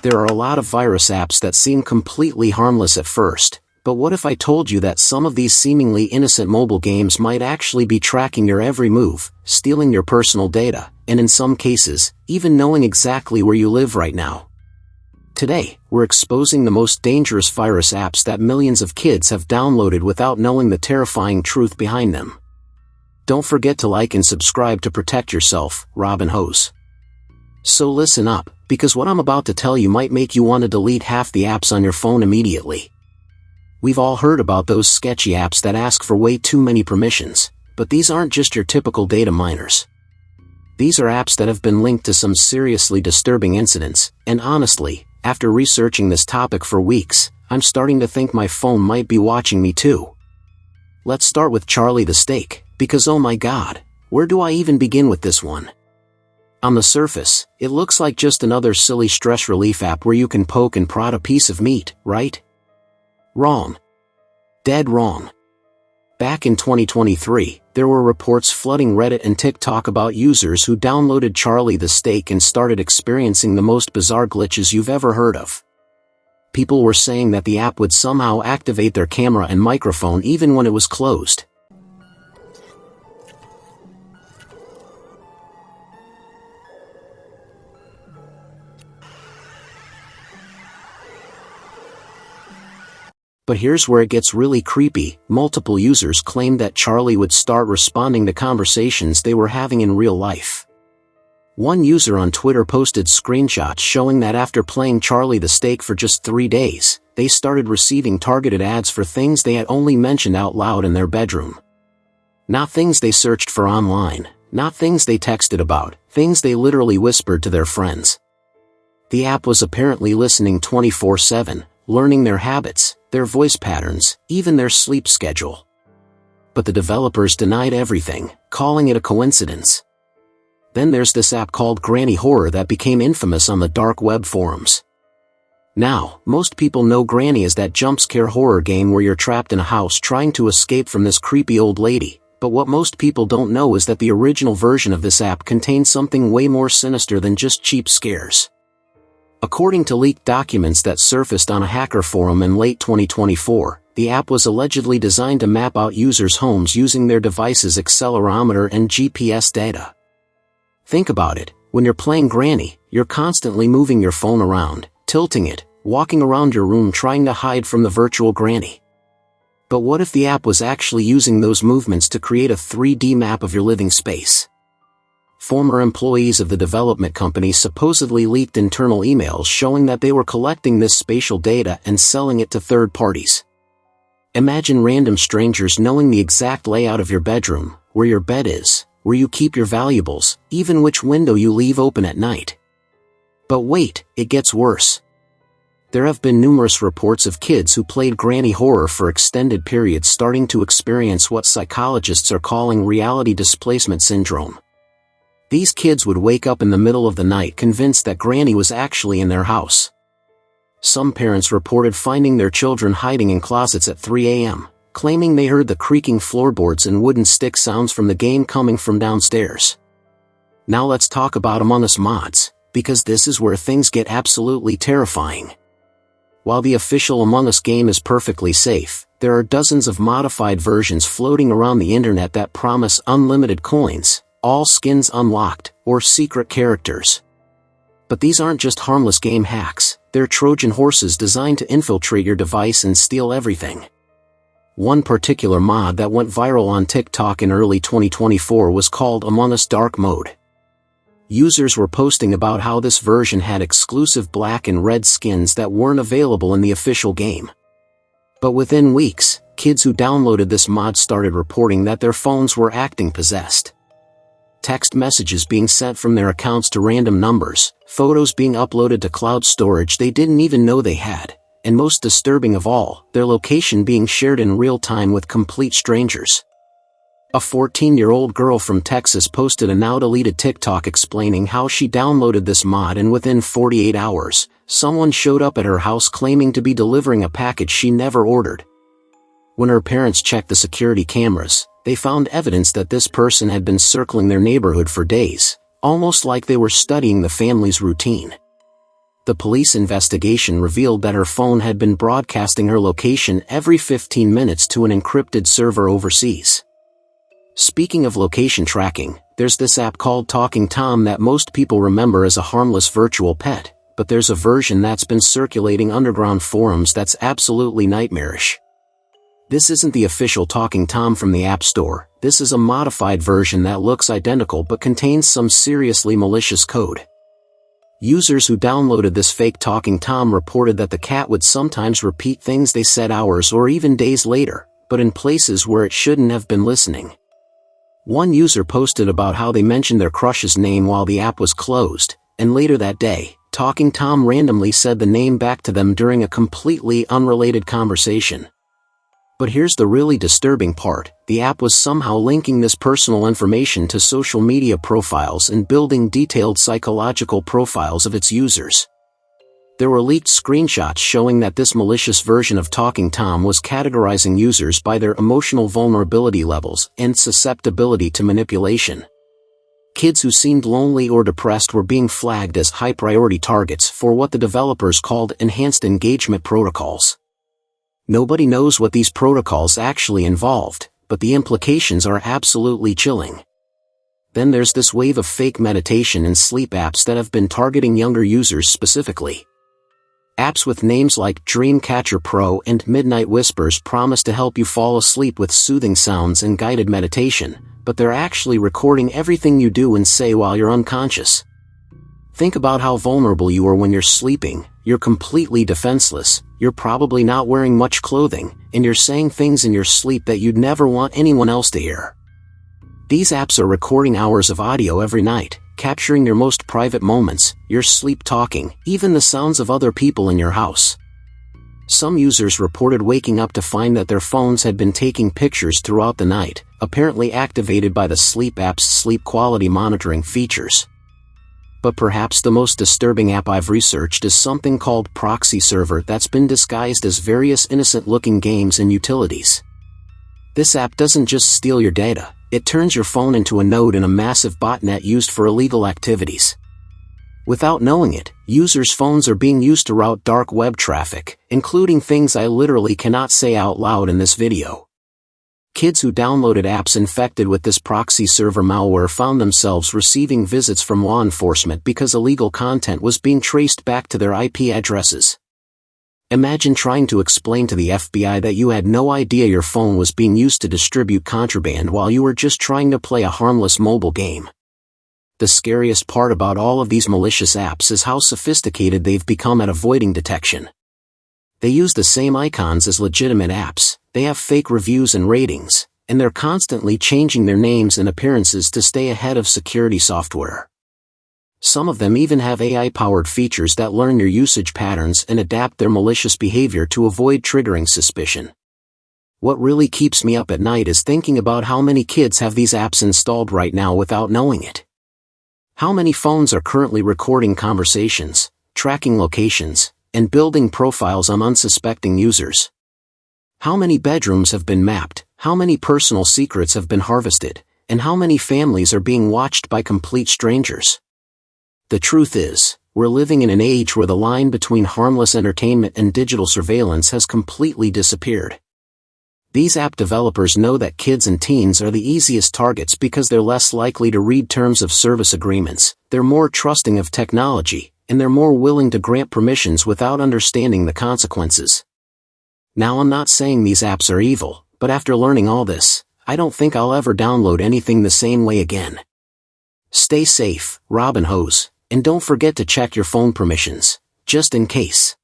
There are a lot of virus apps that seem completely harmless at first, but what if I told you that some of these seemingly innocent mobile games might actually be tracking your every move, stealing your personal data, and in some cases, even knowing exactly where you live right now? Today, we're exposing the most dangerous virus apps that millions of kids have downloaded without knowing the terrifying truth behind them. Don't forget to like and subscribe to protect yourself, Robinhos. So listen up, because what I'm about to tell you might make you want to delete half the apps on your phone immediately. We've all heard about those sketchy apps that ask for way too many permissions, but these aren't just your typical data miners. These are apps that have been linked to some seriously disturbing incidents, and honestly, after researching this topic for weeks, I'm starting to think my phone might be watching me too. Let's start with Charlie the Steak, because oh my god, where do I even begin with this one? On the surface, it looks like just another silly stress relief app where you can poke and prod a piece of meat, right? Wrong. Dead wrong. Back in 2023, there were reports flooding Reddit and TikTok about users who downloaded Charlie the Steak and started experiencing the most bizarre glitches you've ever heard of. People were saying that the app would somehow activate their camera and microphone even when it was closed. But here's where it gets really creepy. Multiple users claimed that Charlie would start responding to conversations they were having in real life. One user on Twitter posted screenshots showing that after playing Charlie the Steak for just 3 days, they started receiving targeted ads for things they had only mentioned out loud in their bedroom. Not things they searched for online, not things they texted about, things they literally whispered to their friends. The app was apparently listening 24/7, learning their habits, their voice patterns, even their sleep schedule. But the developers denied everything, calling it a coincidence. Then there's this app called Granny Horror that became infamous on the dark web forums. Now, most people know Granny as that jump-scare horror game where you're trapped in a house trying to escape from this creepy old lady, but what most people don't know is that the original version of this app contains something way more sinister than just cheap scares. According to leaked documents that surfaced on a hacker forum in late 2024, the app was allegedly designed to map out users' homes using their device's accelerometer and GPS data. Think about it, when you're playing Granny, you're constantly moving your phone around, tilting it, walking around your room trying to hide from the virtual Granny. But what if the app was actually using those movements to create a 3D map of your living space? Former employees of the development company supposedly leaked internal emails showing that they were collecting this spatial data and selling it to third parties. Imagine random strangers knowing the exact layout of your bedroom, where your bed is, where you keep your valuables, even which window you leave open at night. But wait, it gets worse. There have been numerous reports of kids who played Granny Horror for extended periods starting to experience what psychologists are calling reality displacement syndrome. These kids would wake up in the middle of the night convinced that Granny was actually in their house. Some parents reported finding their children hiding in closets at 3 a.m., claiming they heard the creaking floorboards and wooden stick sounds from the game coming from downstairs. Now let's talk about Among Us mods, because this is where things get absolutely terrifying. While the official Among Us game is perfectly safe, there are dozens of modified versions floating around the internet that promise unlimited coins, all skins unlocked, or secret characters. But these aren't just harmless game hacks, they're Trojan horses designed to infiltrate your device and steal everything. One particular mod that went viral on TikTok in early 2024 was called Among Us Dark Mode. Users were posting about how this version had exclusive black and red skins that weren't available in the official game. But within weeks, kids who downloaded this mod started reporting that their phones were acting possessed. Text messages being sent from their accounts to random numbers, photos being uploaded to cloud storage they didn't even know they had, and most disturbing of all, their location being shared in real time with complete strangers. A 14-year-old girl from Texas posted a now-deleted TikTok explaining how she downloaded this mod and within 48 hours, someone showed up at her house claiming to be delivering a package she never ordered. When her parents checked the security cameras, they found evidence that this person had been circling their neighborhood for days, almost like they were studying the family's routine. The police investigation revealed that her phone had been broadcasting her location every 15 minutes to an encrypted server overseas. Speaking of location tracking, there's this app called Talking Tom that most people remember as a harmless virtual pet, but there's a version that's been circulating underground forums that's absolutely nightmarish. This isn't the official Talking Tom from the App Store. This is a modified version that looks identical but contains some seriously malicious code. Users who downloaded this fake Talking Tom reported that the cat would sometimes repeat things they said hours or even days later, but in places where it shouldn't have been listening. One user posted about how they mentioned their crush's name while the app was closed, and later that day, Talking Tom randomly said the name back to them during a completely unrelated conversation. But here's the really disturbing part: the app was somehow linking this personal information to social media profiles and building detailed psychological profiles of its users. There were leaked screenshots showing that this malicious version of Talking Tom was categorizing users by their emotional vulnerability levels and susceptibility to manipulation. Kids who seemed lonely or depressed were being flagged as high-priority targets for what the developers called enhanced engagement protocols. Nobody knows what these protocols actually involved, but the implications are absolutely chilling. Then there's this wave of fake meditation and sleep apps that have been targeting younger users specifically. Apps with names like Dreamcatcher Pro and Midnight Whispers promise to help you fall asleep with soothing sounds and guided meditation, but they're actually recording everything you do and say while you're unconscious. Think about how vulnerable you are when you're sleeping. You're completely defenseless, you're probably not wearing much clothing, and you're saying things in your sleep that you'd never want anyone else to hear. These apps are recording hours of audio every night, capturing your most private moments, your sleep talking, even the sounds of other people in your house. Some users reported waking up to find that their phones had been taking pictures throughout the night, apparently activated by the sleep app's sleep quality monitoring features. But perhaps the most disturbing app I've researched is something called Proxy Server that's been disguised as various innocent-looking games and utilities. This app doesn't just steal your data, it turns your phone into a node in a massive botnet used for illegal activities. Without knowing it, users' phones are being used to route dark web traffic, including things I literally cannot say out loud in this video. Kids who downloaded apps infected with this proxy server malware found themselves receiving visits from law enforcement because illegal content was being traced back to their IP addresses. Imagine trying to explain to the FBI that you had no idea your phone was being used to distribute contraband while you were just trying to play a harmless mobile game. The scariest part about all of these malicious apps is how sophisticated they've become at avoiding detection. They use the same icons as legitimate apps, they have fake reviews and ratings, and they're constantly changing their names and appearances to stay ahead of security software. Some of them even have AI-powered features that learn your usage patterns and adapt their malicious behavior to avoid triggering suspicion. What really keeps me up at night is thinking about how many kids have these apps installed right now without knowing it. How many phones are currently recording conversations, tracking locations, and building profiles on unsuspecting users? How many bedrooms have been mapped, how many personal secrets have been harvested, and how many families are being watched by complete strangers? The truth is, we're living in an age where the line between harmless entertainment and digital surveillance has completely disappeared. These app developers know that kids and teens are the easiest targets because they're less likely to read terms of service agreements, they're more trusting of technology, and they're more willing to grant permissions without understanding the consequences. Now, I'm not saying these apps are evil, but after learning all this, I don't think I'll ever download anything the same way again. Stay safe, Robinhos, and don't forget to check your phone permissions, just in case.